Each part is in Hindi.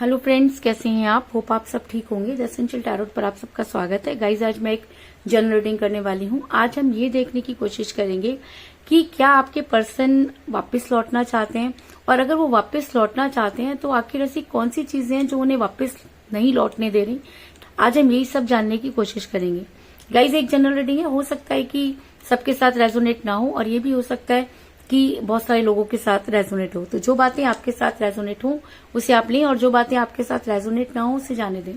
हेलो फ्रेंड्स, कैसे हैं आप? होप आप सब ठीक होंगे। द एसेंशियल टैरोट पर आप सबका स्वागत है। गाइज, आज मैं एक जनरल रीडिंग करने वाली हूँ। आज हम ये देखने की कोशिश करेंगे कि क्या आपके पर्सन वापस लौटना चाहते हैं, और अगर वो वापस लौटना चाहते हैं तो आखिर ऐसी कौन सी चीजें हैं जो उन्हें वापस नहीं लौटने दे रही। आज हम यही सब जानने की कोशिश करेंगे। गाइज, एक जनरल रीडिंग है, हो सकता है कि सबके साथ रेजोनेट ना हो, और ये भी हो सकता है कि बहुत सारे लोगों के साथ रेजोनेट हो। तो जो बातें आपके साथ रेजोनेट हो उसे आप लें, और जो बातें आपके साथ रेजोनेट ना हो उसे जाने दें।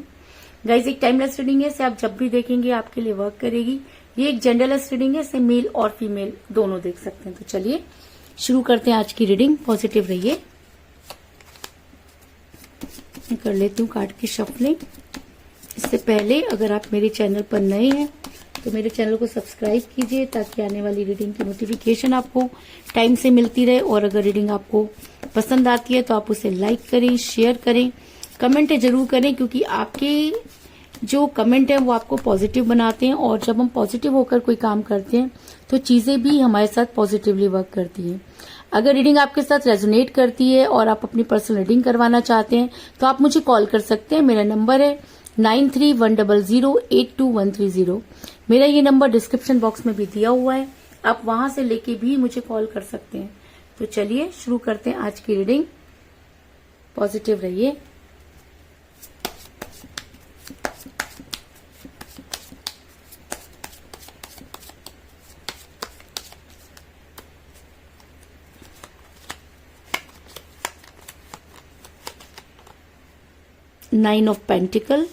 गाइज, एक टाइमलेस रीडिंग है, इसे आप जब भी देखेंगे आपके लिए वर्क करेगी। ये एक जेंडरलेस रीडिंग है, इसे मेल और फीमेल दोनों देख सकते हैं। तो चलिए शुरू करते हैं आज की रीडिंग। पॉजिटिव रहिए। कर लेती हूँ कार्ड की शफलिंग। इससे पहले अगर आप मेरे चैनल पर नए हैं तो मेरे चैनल को सब्सक्राइब कीजिए, ताकि आने वाली रीडिंग की नोटिफिकेशन आपको टाइम से मिलती रहे। और अगर रीडिंग आपको पसंद आती है तो आप उसे लाइक करें, शेयर करें, कमेंट जरूर करें, क्योंकि आपके जो कमेंट है वो आपको पॉजिटिव बनाते हैं। और जब हम पॉजिटिव होकर कोई काम करते हैं तो चीजें भी हमारे साथ पॉजिटिवली वर्क करती हैं। अगर रीडिंग आपके साथ रेजोनेट करती है और आप अपनी पर्सनल रीडिंग करवाना चाहते हैं तो आप मुझे कॉल कर सकते हैं। मेरा नंबर है 9310082130। मेरा ये नंबर डिस्क्रिप्शन बॉक्स में भी दिया हुआ है, आप वहां से लेके भी मुझे कॉल कर सकते हैं। तो चलिए शुरू करते हैं आज की रीडिंग। पॉजिटिव रहिए। Nine of pentacle,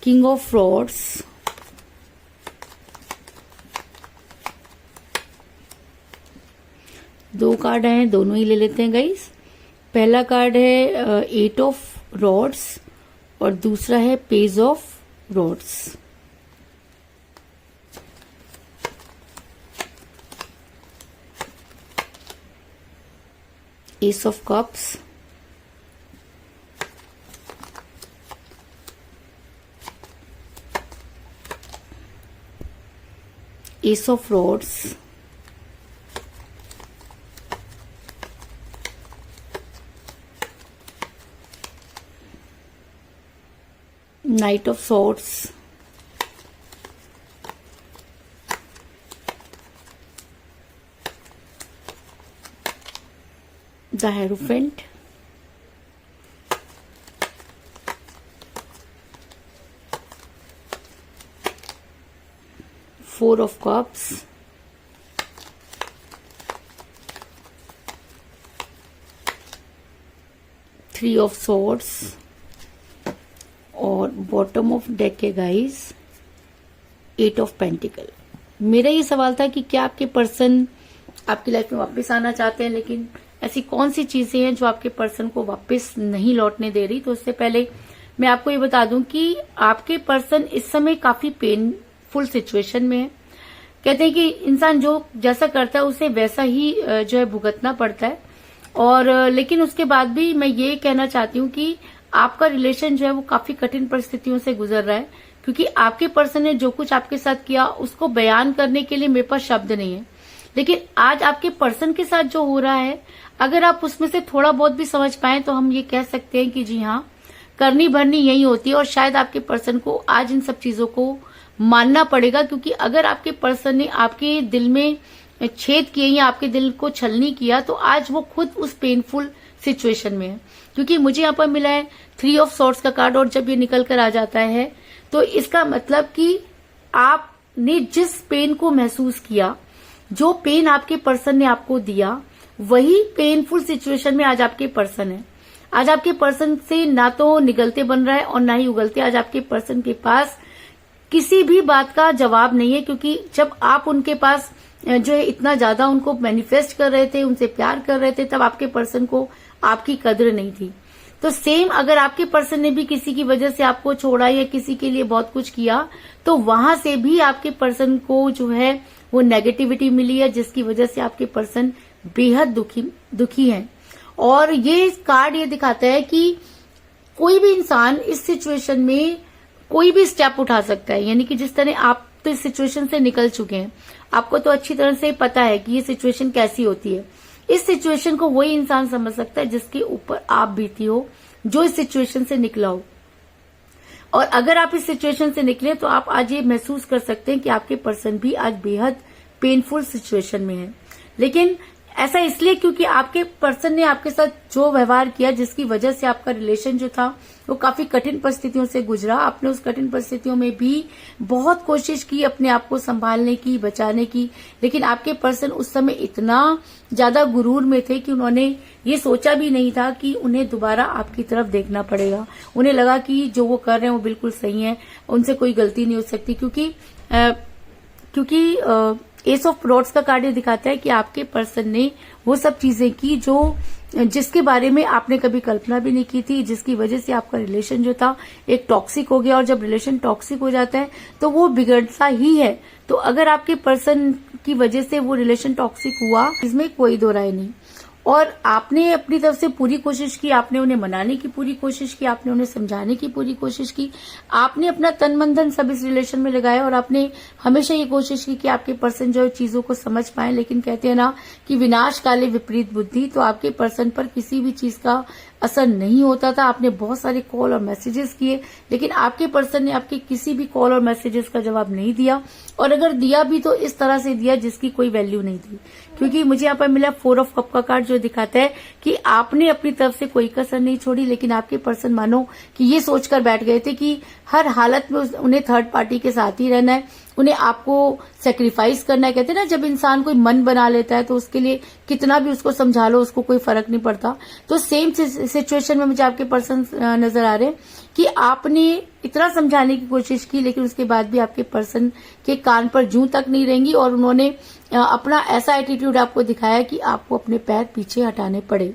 king of rods, दो कार्ड हैं, दोनों ही ले लेते हैं गाइस। पहला कार्ड है एट ऑफ रॉड्स और दूसरा है page of rods. S of cups, S of rods, night of swords, the hierophant, four of cups, three of swords, और बॉटम ऑफ डेक है गाइस एट ऑफ पेंटिकल। मेरा ये सवाल था कि क्या आपके पर्सन आपकी लाइफ में वापस आना चाहते हैं, लेकिन ऐसी कौन सी चीजें हैं जो आपके पर्सन को वापस नहीं लौटने दे रही। तो उससे पहले मैं आपको ये बता दूं कि आपके पर्सन इस समय काफी पेनफुल सिचुएशन में है। कहते हैं कि इंसान जो जैसा करता है उसे वैसा ही जो है भुगतना पड़ता है। और लेकिन उसके बाद भी मैं ये कहना चाहती हूँ कि आपका रिलेशन जो है वो काफी कठिन परिस्थितियों से गुजर रहा है, क्योंकि आपके पर्सन ने जो कुछ आपके साथ किया उसको बयान करने के लिए मेरे पास शब्द नहीं है। लेकिन आज आपके पर्सन के साथ जो हो रहा है, अगर आप उसमें से थोड़ा बहुत भी समझ पाए तो हम ये कह सकते हैं कि जी हाँ, करनी भरनी यही होती है। और शायद आपके पर्सन को आज इन सब चीजों को मानना पड़ेगा, क्योंकि अगर आपके पर्सन ने आपके दिल में छेद किए या आपके दिल को छलनी किया तो आज वो खुद उस पेनफुल सिचुएशन में है। क्योंकि मुझे यहाँ पर मिला है थ्री ऑफ सॉर्ड्स का कार्ड, और जब ये निकल कर आ जाता है तो इसका मतलब कि आपने जिस पेन को महसूस किया, जो पेन आपके पर्सन ने आपको दिया, वही पेनफुल सिचुएशन में आज आपके पर्सन है। आज आपके पर्सन से ना तो निगलते बन रहा है और ना ही उगलते। आज आपके पर्सन के पास किसी भी बात का जवाब नहीं है, क्योंकि जब आप उनके पास जो है इतना ज्यादा उनको मैनिफेस्ट कर रहे थे, उनसे प्यार कर रहे थे, तब आपके पर्सन को आपकी कद्र नहीं थी। तो सेम अगर आपके पर्सन ने भी किसी की वजह से आपको छोड़ा या किसी के लिए बहुत कुछ किया, तो वहां से भी आपके पर्सन को जो है वो नेगेटिविटी मिली है, जिसकी वजह से आपके पर्सन बेहद दुखी हैं। और ये कार्ड ये दिखाता है कि कोई भी इंसान इस सिचुएशन में कोई भी स्टेप उठा सकता है। यानी कि जिस तरह आप तो इस सिचुएशन से निकल चुके हैं, आपको तो अच्छी तरह से पता है कि ये सिचुएशन कैसी होती है। इस सिचुएशन को वही इंसान समझ सकता है जिसके ऊपर आप बीती हो, जो इस सिचुएशन से निकला हो। और अगर आप इस सिचुएशन से निकले तो आप आज ये महसूस कर सकते हैं कि आपके पर्सन भी आज बेहद पेनफुल सिचुएशन में है। लेकिन ऐसा इसलिए क्योंकि आपके पर्सन ने आपके साथ जो व्यवहार किया, जिसकी वजह से आपका रिलेशन जो था वो काफी कठिन परिस्थितियों से गुजरा। आपने उस कठिन परिस्थितियों में भी बहुत कोशिश की अपने आप को संभालने की, बचाने की, लेकिन आपके पर्सन उस समय इतना ज्यादा गुरूर में थे कि उन्होंने ये सोचा भी नहीं था कि उन्हें दोबारा आपकी तरफ देखना पड़ेगा। उन्हें लगा कि जो वो कर रहे हैं वो बिल्कुल सही है, उनसे कोई गलती नहीं हो सकती, क्योंकि एस ऑफ रॉड्स का कार्ड दिखाता है कि आपके पर्सन ने वो सब चीजें की जिसके बारे में आपने कभी कल्पना भी नहीं की थी, जिसकी वजह से आपका रिलेशन जो था एक टॉक्सिक हो गया। और जब रिलेशन टॉक्सिक हो जाता है तो वो बिगड़ता ही है। तो अगर आपके पर्सन की वजह से वो रिलेशन टॉक्सिक हुआ, इसमें कोई दो राय नहीं। और आपने अपनी तरफ से पूरी कोशिश की, आपने उन्हें मनाने की पूरी कोशिश की, आपने उन्हें समझाने की पूरी कोशिश की, आपने अपना तन मन धन सब इस रिलेशन में लगाया और आपने हमेशा ये कोशिश की कि आपके पर्सन जो चीजों को समझ पाए। लेकिन कहते हैं ना कि विनाश काले विपरीत बुद्धि, तो आपके पर्सन पर किसी भी चीज का असर नहीं होता था। आपने बहुत सारे कॉल और मैसेजेस किए, लेकिन आपके पर्सन ने आपके किसी भी कॉल और मैसेजेस का जवाब नहीं दिया। और अगर दिया भी तो इस तरह से दिया जिसकी कोई वैल्यू नहीं थी। क्योंकि मुझे यहाँ पर मिला 4 ऑफ कप का कार्ड, जो दिखाता है कि आपने अपनी तरफ से कोई कसर नहीं छोड़ी, लेकिन आपके पर्सन मानो कि ये सोचकर बैठ गए थे कि हर हालत में उन्हें थर्ड पार्टी के साथ ही रहना है, उन्हें आपको सेक्रीफाइस करना है। कहते हैं ना, जब इंसान कोई मन बना लेता है तो उसके लिए कितना भी उसको समझा लो उसको कोई फर्क नहीं पड़ता। तो सेम सिचुएशन में मुझे आपके पर्सन नजर आ रहे हैं कि आपने इतना समझाने की कोशिश की, लेकिन उसके बाद भी आपके पर्सन के कान पर जूं तक नहीं रहेंगी और उन्होंने अपना ऐसा एटीट्यूड आपको दिखाया कि आपको अपने पैर पीछे हटाने पड़े।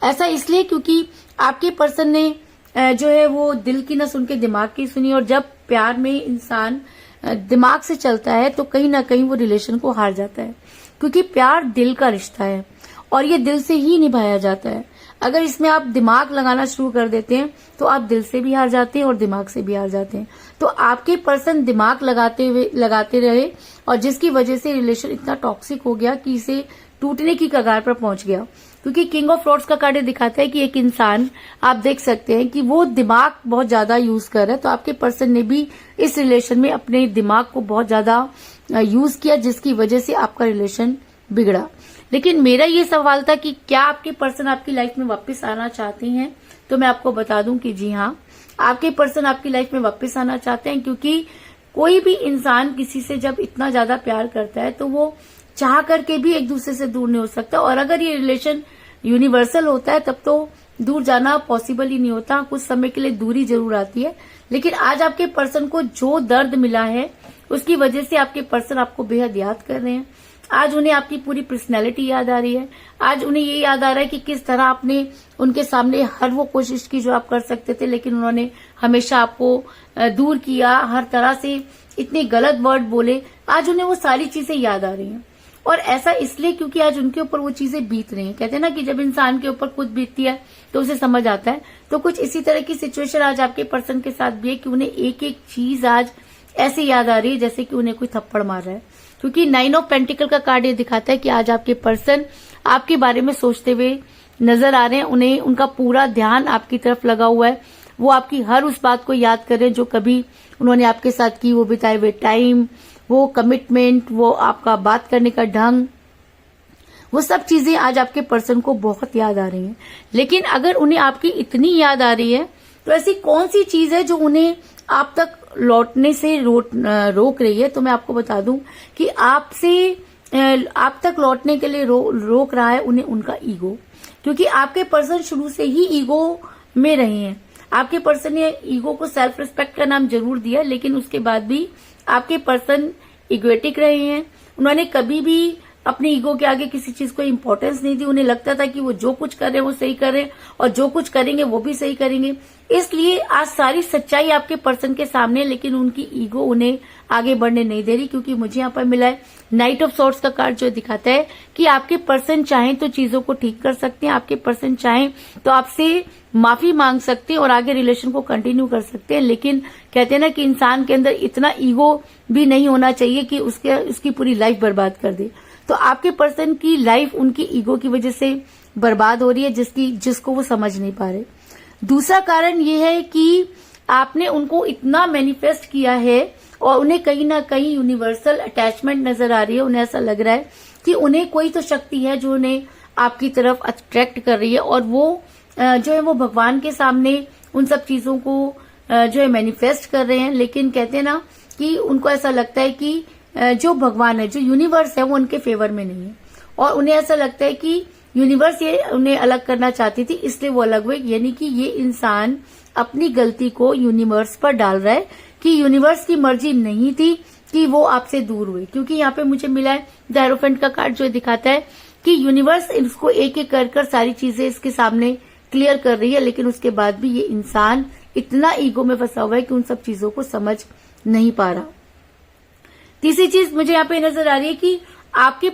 ऐसा इसलिए क्योंकि आपके पर्सन ने जो है वो दिल की न सुन के दिमाग की सुनी। और जब प्यार में इंसान दिमाग से चलता है तो कहीं ना कहीं वो रिलेशन को हार जाता है, क्योंकि प्यार दिल का रिश्ता है और ये दिल से ही निभाया जाता है। अगर इसमें आप दिमाग लगाना शुरू कर देते हैं तो आप दिल से भी हार जाते हैं और दिमाग से भी हार जाते हैं। तो आपके पर्सन दिमाग लगाते रहे और जिसकी वजह से रिलेशन इतना टॉक्सिक हो गया कि इसे टूटने की कगार पर पहुंच गया। क्योंकि किंग ऑफ रॉड्स का कार्ड दिखाता है कि एक इंसान, आप देख सकते हैं कि वो दिमाग बहुत ज्यादा यूज कर रहा है। तो आपके पर्सन ने भी इस रिलेशन में अपने दिमाग को बहुत ज्यादा यूज किया, जिसकी वजह से आपका रिलेशन बिगड़ा। लेकिन मेरा ये सवाल था कि क्या आपके पर्सन आपकी लाइफ में वापस आना चाहते हैं? तो मैं आपको बता दूं कि जी हाँ, आपके पर्सन आपकी लाइफ में वापस आना चाहते हैं। क्योंकि कोई भी इंसान किसी से जब इतना ज्यादा प्यार करता है तो वो चाह करके भी एक दूसरे से दूर नहीं हो सकता। और अगर ये रिलेशन यूनिवर्सल होता है तब तो दूर जाना पॉसिबल ही नहीं होता। कुछ समय के लिए दूरी जरूर आती है, लेकिन आज आपके पर्सन को जो दर्द मिला है उसकी वजह से आपके पर्सन आपको बेहद याद कर रहे हैं। आज उन्हें आपकी पूरी पर्सनैलिटी याद आ रही है। आज उन्हें ये याद आ रहा है कि किस तरह आपने उनके सामने हर वो कोशिश की जो आप कर सकते थे, लेकिन उन्होंने हमेशा आपको दूर किया, हर तरह से इतने गलत वर्ड बोले। आज उन्हें वो सारी चीजें याद आ रही हैं। और ऐसा इसलिए क्योंकि आज उनके ऊपर वो चीजें बीत रही हैं। कहते हैं ना कि जब इंसान के ऊपर खुद बीतती है तो उसे समझ आता है। तो कुछ इसी तरह की सिचुएशन आज आपके पर्सन के साथ भी है कि उन्हें एक एक चीज आज ऐसे याद आ रही है जैसे कि उन्हें कोई थप्पड़ मार रहा है। क्योंकि 9 ऑफ पेंटिकल का कार्ड ये दिखाता है कि आज आपके पर्सन आपके बारे में सोचते हुए नजर आ रहे हैं। उन्हें उनका पूरा ध्यान आपकी तरफ लगा हुआ है। वो आपकी हर उस बात को याद कर रहे हैं जो कभी उन्होंने आपके साथ की, वो बिताए हुए टाइम, वो कमिटमेंट, वो आपका बात करने का ढंग, वो सब चीजें आज आपके पर्सन को बहुत याद आ रही हैं। लेकिन अगर उन्हें आपकी इतनी याद आ रही है तो ऐसी कौन सी चीज है जो उन्हें आप तक लौटने से रोक रही है? तो मैं आपको बता दूं कि आप तक लौटने के लिए रोक रहा है उन्हें उनका ईगो। क्योंकि आपके पर्सन शुरू से ही ईगो में रहे हैं। आपके पर्सन ने ईगो को सेल्फ रिस्पेक्ट का नाम जरूर दिया, लेकिन उसके बाद भी आपके पर्सन इगोटिक रहे हैं। उन्होंने कभी भी अपनी ईगो के आगे किसी चीज को इंपॉर्टेंस नहीं दी। उन्हें लगता था कि वो जो कुछ कर रहे हैं वो सही कर रहे हैं और जो कुछ करेंगे वो भी सही करेंगे। इसलिए आज सारी सच्चाई आपके पर्सन के सामने है, लेकिन उनकी ईगो उन्हें आगे बढ़ने नहीं दे रही। क्योंकि मुझे यहाँ पर मिला है नाइट ऑफ सॉर्ड्स का कार्ड, जो दिखाता है कि आपके पर्सन चाहें तो चीजों को ठीक कर सकते हैं, आपके पर्सन चाहें तो आपसे माफी मांग सकते हैं और आगे रिलेशन को कंटिन्यू कर सकते हैं। लेकिन कहते हैं ना कि इंसान के अंदर इतना ईगो भी नहीं होना चाहिए कि उसकी पूरी लाइफ बर्बाद कर दे। तो आपके पर्सन की लाइफ उनकी ईगो की वजह से बर्बाद हो रही है, जिसको वो समझ नहीं पा रहे। दूसरा कारण ये है कि आपने उनको इतना मैनिफेस्ट किया है और उन्हें कहीं ना कहीं यूनिवर्सल अटैचमेंट नजर आ रही है। उन्हें ऐसा लग रहा है कि उन्हें कोई तो शक्ति है जो उन्हें आपकी तरफ अट्रैक्ट कर रही है, और वो जो है वो भगवान के सामने उन सब चीजों को जो है मैनिफेस्ट कर रहे हैं। लेकिन कहते हैं ना कि उनको ऐसा लगता है कि जो भगवान है, जो यूनिवर्स है, वो उनके फेवर में नहीं है, और उन्हें ऐसा लगता है कि यूनिवर्स ये उन्हें अलग करना चाहती थी, इसलिए वो अलग हुए। यानी कि ये इंसान अपनी गलती को यूनिवर्स पर डाल रहा है कि यूनिवर्स की मर्जी नहीं थी कि वो आपसे दूर हुए। क्योंकि यहाँ पे मुझे मिला है द हेरोफेंट का कार्ड, जो दिखाता है कि यूनिवर्स इसको एक एक कर सारी चीजें इसके सामने क्लियर कर रही है, लेकिन उसके बाद भी ये इंसान इतना ईगो में फंसा हुआ है कि उन सब चीजों को समझ नहीं पा रहा। तीसरी चीज मुझे यहाँ पे नजर आ रही है कि आपके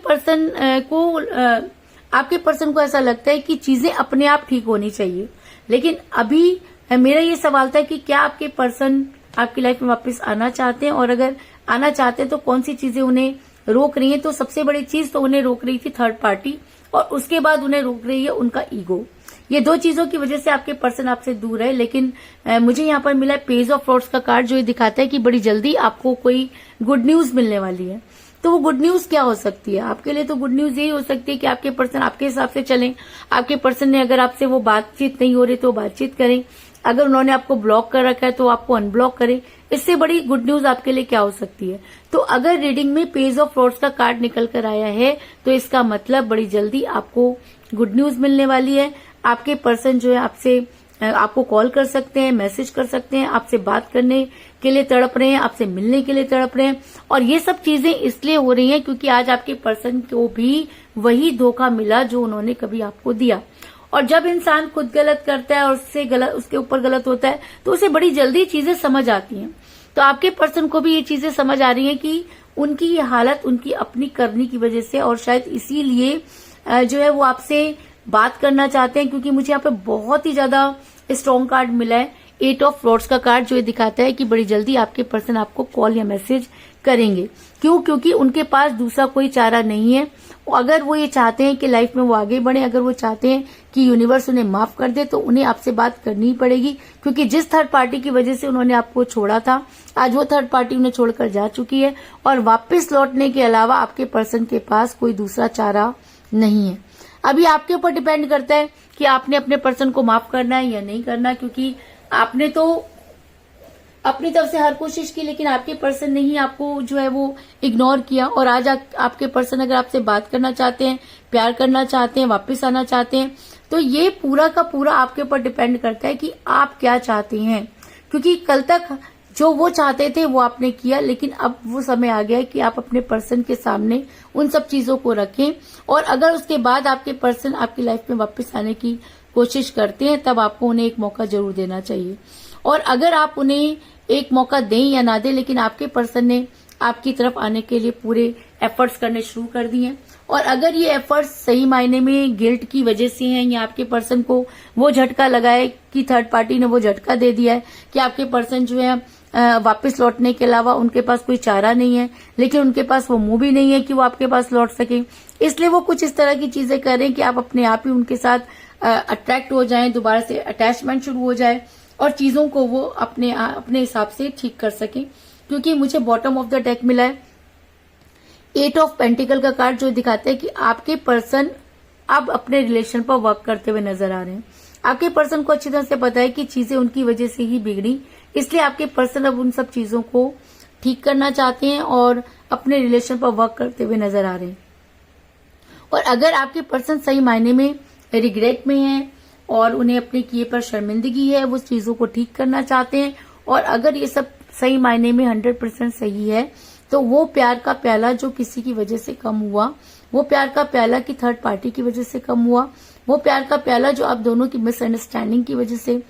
पर्सन को ऐसा लगता है कि चीजें अपने आप ठीक होनी चाहिए। लेकिन अभी मेरा ये सवाल था कि क्या आपके पर्सन आपकी लाइफ में वापस आना चाहते हैं, और अगर आना चाहते हैं तो कौन सी चीजें उन्हें रोक रही हैं। तो सबसे बड़ी चीज तो उन्हें रोक रही थी थर्ड पार्टी, और उसके बाद उन्हें रोक रही है उनका ईगो। ये दो चीजों की वजह से आपके पर्सन आपसे दूर है। लेकिन मुझे यहाँ पर मिला पेज ऑफ फ्रॉड्स का कार्ड, जो ये दिखाता है कि बड़ी जल्दी आपको कोई गुड न्यूज मिलने वाली है। तो वो गुड न्यूज क्या हो सकती है आपके लिए? तो गुड न्यूज यही हो सकती है कि आपके पर्सन आपके हिसाब से चलें। आपके पर्सन ने अगर आपसे वो बातचीत नहीं हो रही तो बातचीत करें। अगर उन्होंने आपको ब्लॉक कर रखा है तो आपको अनब्लॉक करें। इससे बड़ी गुड न्यूज आपके लिए क्या हो सकती है? तो अगर रीडिंग में पेज ऑफ फ्रॉड्स का कार्ड निकल कर आया है तो इसका मतलब बड़ी जल्दी आपको गुड न्यूज मिलने वाली है। आपके पर्सन जो है आपको कॉल कर सकते हैं, मैसेज कर सकते हैं, आपसे बात करने के लिए तड़प रहे हैं, आपसे मिलने के लिए तड़प रहे हैं। और ये सब चीजें इसलिए हो रही हैं क्योंकि आज आपके पर्सन को भी वही धोखा मिला जो उन्होंने कभी आपको दिया। और जब इंसान खुद गलत करता है और उसके ऊपर गलत होता है तो उसे बड़ी जल्दी चीजें समझ आती हैं। तो आपके पर्सन को भी ये चीजें समझ आ रही हैं कि उनकी ये हालत उनकी अपनी करनी की वजह से, और शायद इसीलिए जो है वो आपसे बात करना चाहते हैं। क्योंकि मुझे यहाँ पे बहुत ही ज्यादा स्ट्रॉन्ग कार्ड मिला है, 8 ऑफ फ्रॉड्स का कार्ड, जो ये दिखाता है कि बड़ी जल्दी आपके पर्सन आपको कॉल या मैसेज करेंगे। क्यों? क्योंकि उनके पास दूसरा कोई चारा नहीं है। अगर वो ये चाहते हैं कि लाइफ में वो आगे बढ़े, अगर वो चाहते हैं कि यूनिवर्स उन्हें माफ कर दे, तो उन्हें आपसे बात करनी ही पड़ेगी। क्योंकि जिस थर्ड पार्टी की वजह से उन्होंने आपको छोड़ा था, आज वो थर्ड पार्टी उन्हें छोड़कर जा चुकी है, और वापस लौटने के अलावा आपके पर्सन के पास कोई दूसरा चारा नहीं है। अभी आपके ऊपर डिपेंड करता है कि आपने अपने पर्सन को माफ करना है या नहीं करना। क्योंकि आपने तो अपनी तरफ से हर कोशिश की, लेकिन आपके पर्सन ने ही आपको जो है वो इग्नोर किया। और आज आपके पर्सन अगर आपसे बात करना चाहते हैं, प्यार करना चाहते हैं, वापस आना चाहते हैं, तो ये पूरा का पूरा आपके ऊपर डिपेंड करता है कि आप क्या चाहते हैं। क्योंकि कल तक जो वो चाहते थे वो आपने किया, लेकिन अब वो समय आ गया है कि आप अपने पर्सन के सामने उन सब चीजों को रखें। और अगर उसके बाद आपके पर्सन आपकी लाइफ में वापस आने की कोशिश करते हैं, तब आपको उन्हें एक मौका जरूर देना चाहिए। और अगर आप उन्हें एक मौका दें या ना दें, लेकिन आपके पर्सन ने आपकी तरफ आने के लिए पूरे एफर्ट्स करने शुरू कर दिए हैं, और अगर ये एफर्ट्स सही मायने में गिल्ट की वजह से हैं, या आपके पर्सन को वो झटका लगा है कि थर्ड पार्टी ने वो झटका दे दिया है कि आपके पर्सन जो है वापस लौटने के अलावा उनके पास कोई चारा नहीं है, लेकिन उनके पास वो मुंह भी नहीं है कि वो आपके पास लौट सके, इसलिए वो कुछ इस तरह की चीजें कर रहे हैं कि आप अपने आप ही उनके साथ अट्रैक्ट हो जाएं, दोबारा से अटैचमेंट शुरू हो जाए, और चीजों को वो अपने हिसाब से ठीक कर सके। क्योंकि मुझे बॉटम ऑफ द डेक मिला है 8 ऑफ पेंटिकल का कार्ड, जो दिखाता है कि आपके पर्सन अब अपने रिलेशन पर वर्क करते हुए नजर आ रहे हैं। आपके पर्सन को अच्छी तरह से पता है कि चीजें उनकी वजह से ही बिगड़ी, इसलिए आपके पर्सन अब उन सब चीजों को ठीक करना चाहते हैं और अपने रिलेशन पर वर्क करते हुए नजर आ रहे हैं। और अगर आपके पर्सन सही मायने में रिग्रेट में है और उन्हें अपने किए पर शर्मिंदगी है, वो चीजों को ठीक करना चाहते हैं, और अगर ये सब सही मायने में 100% सही है, तो वो प्यार का प्याला जो किसी की वजह से कम हुआ वो प्यार का प्याला की थर्ड पार्टी की वजह से कम हुआ, वो प्यार का प्याला जो आप दोनों की मिसअंडरस्टैंडिंग की वजह से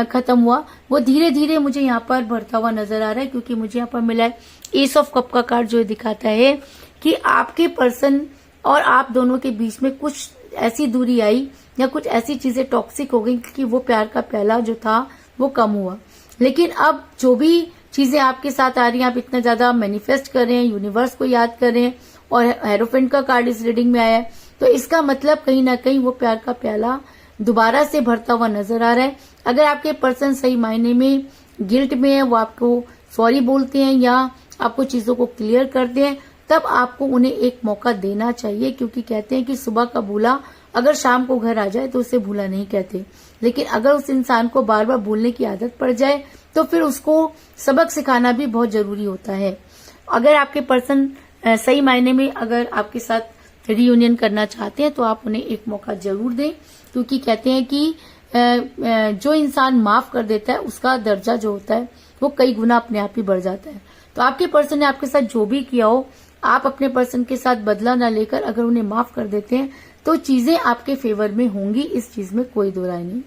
खत्म हुआ, वो धीरे धीरे मुझे यहाँ पर बढ़ता हुआ नजर आ रहा है। क्योंकि मुझे यहाँ पर मिला है एस ऑफ कप का कार्ड, जो दिखाता है कि आपके पर्सन और आप दोनों के बीच में कुछ ऐसी दूरी आई या कुछ ऐसी चीजें टॉक्सिक हो गई कि वो प्यार का प्याला जो था वो कम हुआ। लेकिन अब जो भी चीजें आपके साथ आ रही हैं, आप इतना ज्यादा मैनिफेस्ट कर रहे हैं, यूनिवर्स को याद कर रहे हैं, और हेरोफेंट का कार्ड इस रीडिंग में आया है, तो इसका मतलब कहीं ना कहीं वो प्यार का प्याला दोबारा से भरता हुआ नजर आ रहा है। अगर आपके पर्सन सही मायने में गिल्ट में है, वो आपको सॉरी बोलते हैं या आपको चीजों को क्लियर करते हैं, तब आपको उन्हें एक मौका देना चाहिए। क्योंकि कहते हैं कि सुबह का भूला अगर शाम को घर आ जाए तो उसे भूला नहीं कहते, लेकिन अगर उस इंसान को बार बार भूलने की आदत पड़ जाए तो फिर उसको सबक सिखाना भी बहुत जरूरी होता है। अगर आपके पर्सन सही मायने में अगर आपके साथ रियूनियन करना चाहते हैं तो आप उन्हें एक मौका जरूर दें। क्योंकि कहते हैं कि जो इंसान माफ कर देता है उसका दर्जा जो होता है वो कई गुना अपने आप ही बढ़ जाता है। तो आपके पर्सन ने आपके साथ जो भी किया हो, आप अपने पर्सन के साथ बदला ना लेकर अगर उन्हें माफ कर देते हैं तो चीजें आपके फेवर में होंगी, इस चीज में कोई दो राय नहीं।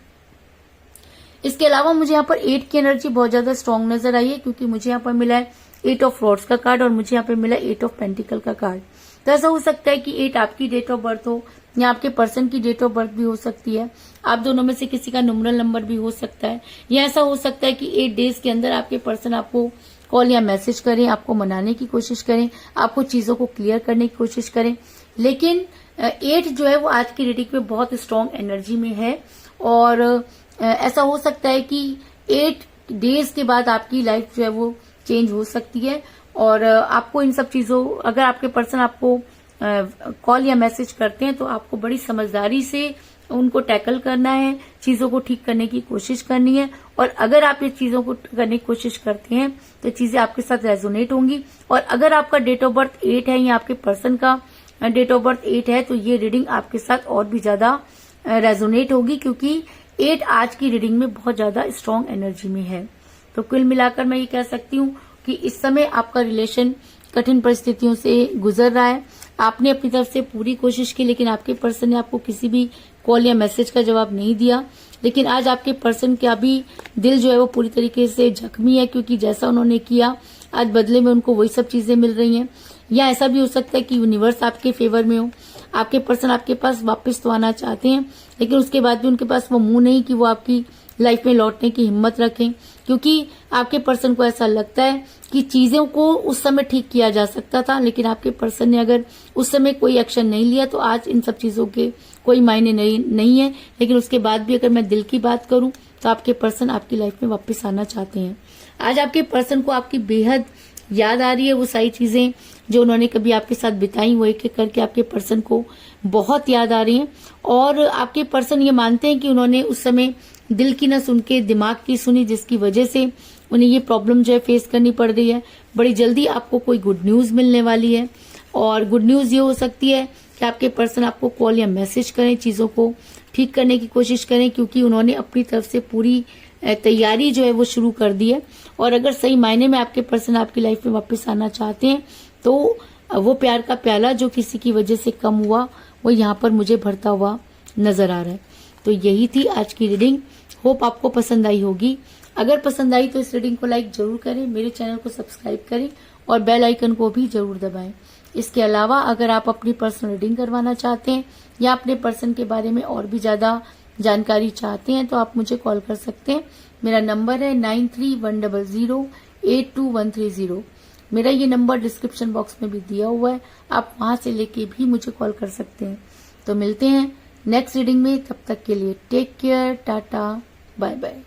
इसके अलावा मुझे यहाँ पर 8 की एनर्जी बहुत ज्यादा स्ट्रांग नजर आई है। क्योंकि मुझे यहाँ पर मिला है 8 ऑफ रॉड्स का कार्ड और मुझे यहाँ पे मिला 8 ऑफ पेंटिकल का कार्ड। तो ऐसा हो सकता है कि 8 आपकी डेट ऑफ बर्थ हो या आपके पर्सन की डेट ऑफ बर्थ भी हो सकती है, आप दोनों में से किसी का न्यूमरल नंबर भी हो सकता है, या ऐसा हो सकता है कि 8 डेज के अंदर आपके पर्सन आपको कॉल या मैसेज करें, आपको मनाने की कोशिश करें, आपको चीजों को क्लियर करने की कोशिश करें। लेकिन 8 जो है वो आज की रीडिंग में बहुत स्ट्रांग एनर्जी में है, और ऐसा हो सकता है कि 8 डेज के बाद आपकी लाइफ जो है वो चेंज हो सकती है। और आपको इन सब चीजों, अगर आपके पर्सन आपको कॉल या मैसेज करते हैं तो आपको बड़ी समझदारी से उनको टैकल करना है, चीजों को ठीक करने की कोशिश करनी है। और अगर आप ये चीजों को करने की कोशिश करते हैं तो चीजें आपके साथ रेजोनेट होंगी। और अगर आपका डेट ऑफ बर्थ 8 है या आपके पर्सन का डेट ऑफ बर्थ 8 है तो ये रीडिंग आपके साथ और भी ज्यादा रेजोनेट होगी। क्योंकि 8 आज की रीडिंग में बहुत ज्यादा स्ट्रांग एनर्जी में है। तो कुल मिलाकर मैं ये कह सकती हूँ कि इस समय आपका रिलेशन कठिन परिस्थितियों से गुजर रहा है। आपने अपनी तरफ से पूरी कोशिश की, लेकिन आपके पर्सन ने आपको किसी भी कॉल या मैसेज का जवाब नहीं दिया। लेकिन आज आपके पर्सन का भी दिल जो है वो पूरी तरीके से जख्मी है। क्योंकि जैसा उन्होंने किया आज बदले में उनको वही सब चीजें मिल रही हैं। या ऐसा भी हो सकता है कि यूनिवर्स आपके फेवर में हो, आपके पर्सन आपके पास वापस तो आना चाहते हैं, लेकिन उसके बाद भी उनके पास वो मुंह नहीं कि वो आपकी लाइफ में लौटने की हिम्मत रखें। क्योंकि आपके पर्सन को ऐसा लगता है कि चीजों को उस समय ठीक किया जा सकता था, लेकिन आपके पर्सन ने अगर उस समय कोई एक्शन नहीं लिया तो आज इन सब चीजों के कोई मायने नहीं है। लेकिन उसके बाद भी अगर मैं दिल की बात करूं तो आपके पर्सन आपकी लाइफ में वापस आना चाहते हैं। आज आपके पर्सन को आपकी बेहद याद आ रही है, वो सारी चीजें जो उन्होंने कभी आपके साथ बिताई वो एक एक करके आपके पर्सन को बहुत याद आ रही हैं। और आपके पर्सन ये मानते हैं कि उन्होंने उस समय दिल की न सुन के दिमाग की सुनी, जिसकी वजह से उन्हें ये प्रॉब्लम जो है फेस करनी पड़ रही है। बड़ी जल्दी आपको कोई गुड न्यूज मिलने वाली है, और गुड न्यूज ये हो सकती है कि आपके पर्सन आपको कॉल या मैसेज करें, चीजों को ठीक करने की कोशिश करें। क्योंकि उन्होंने अपनी तरफ से पूरी तैयारी जो है वो शुरू कर दी है। और अगर सही मायने में आपके पर्सन आपकी लाइफ में वापस आना चाहते हैं तो वो प्यार का प्याला जो किसी की वजह से कम हुआ वो यहाँ पर मुझे भरता हुआ नजर आ रहा है। तो यही थी आज की रीडिंग। होप आपको पसंद आई होगी। अगर पसंद आई तो इस रीडिंग को लाइक जरूर करें, मेरे चैनल को सब्सक्राइब करें और बेल आइकन को भी जरूर दबाएं। इसके अलावा अगर आप अपनी पर्सनल रीडिंग करवाना चाहते हैं या अपने पर्सन के बारे में और भी ज्यादा जानकारी चाहते हैं तो आप मुझे कॉल कर सकते हैं। मेरा नंबर है 9310082130। मेरा ये नंबर डिस्क्रिप्शन बॉक्स में भी दिया हुआ है, आप वहां से लेके भी मुझे कॉल कर सकते हैं। तो मिलते हैं नेक्स्ट रीडिंग में, तब तक के लिए take care, ta-ta, bye bye.